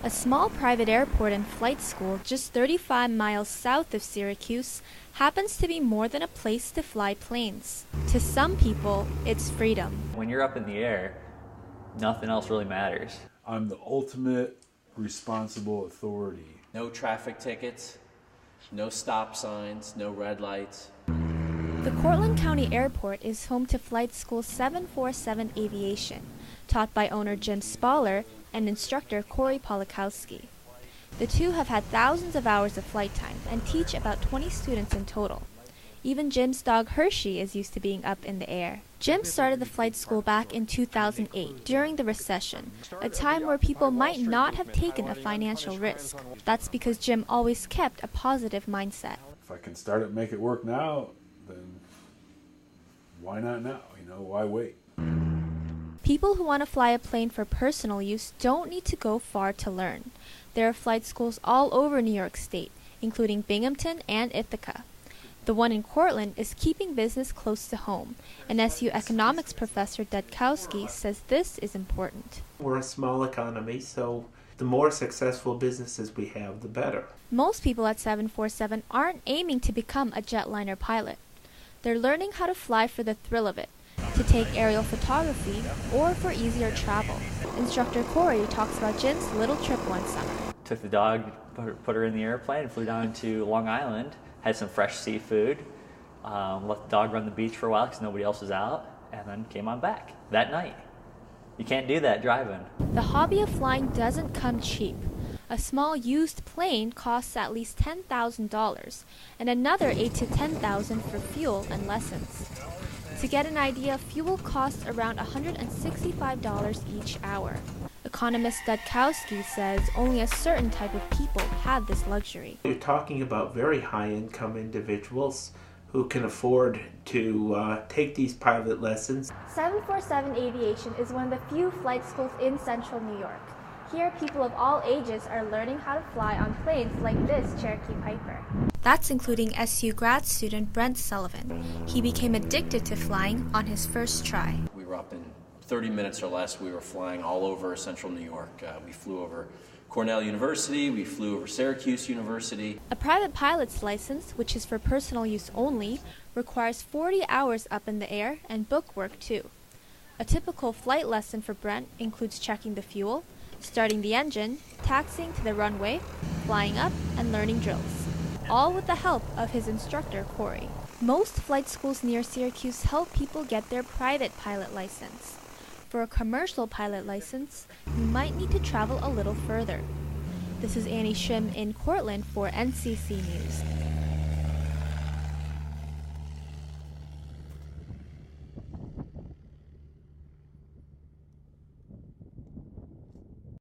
A small private airport and flight school just 35 miles south of Syracuse happens to be more than a place to fly planes. To some people, it's freedom. When you're up in the air, nothing else really matters. I'm the ultimate responsible authority. No traffic tickets, no stop signs, no red lights. The Cortland County Airport is home to Flight School 747 Aviation, taught by owner Jim Spaller and instructor Corey Polakowski. The two have had thousands of hours of flight time and teach about 20 students in total. Even Jim's dog Hershey is used to being up in the air. Jim started the flight school back in 2008 during the recession, a time where people might not have taken a financial risk. That's because Jim always kept a positive mindset. If I can start it and make it work now, then why not now? Why wait? People who want to fly a plane for personal use don't need to go far to learn. There are flight schools all over New York State, including Binghamton and Ithaca. The one in Cortland is keeping business close to home, and SU economics professor Dudkowski says this is important. We're a small economy, so the more successful businesses we have, the better. Most people at 747 aren't aiming to become a jetliner pilot. They're learning how to fly for the thrill of it, to take aerial photography, or for easier travel. Instructor Corey talks about Jim's little trip one summer. Took the dog, put her in the airplane, flew down to Long Island, had some fresh seafood, let the dog run the beach for a while because nobody else was out, and then came on back that night. You can't do that driving. The hobby of flying doesn't come cheap. A small used plane costs at least $10,000, and another $8,000 to $10,000 for fuel and lessons. To get an idea, fuel costs around $165 each hour. Economist Dudkowski says only a certain type of people have this luxury. You're talking about very high-income individuals who can afford to take these pilot lessons. 747 Aviation is one of the few flight schools in central New York. Here, people of all ages are learning how to fly on planes like this Cherokee Piper. That's including SU grad student Brent Sullivan. He became addicted to flying on his first try. We were up in 30 minutes or less. We were flying all over central New York. We flew over Cornell University, we flew over Syracuse University. A private pilot's license, which is for personal use only, requires 40 hours up in the air and book work too. A typical flight lesson for Brent includes checking the fuel, starting the engine, taxiing to the runway, flying up, and learning drills, all with the help of his instructor, Corey. Most flight schools near Syracuse help people get their private pilot license. For a commercial pilot license, you might need to travel a little further. This is Shim in Cortland for NCC News.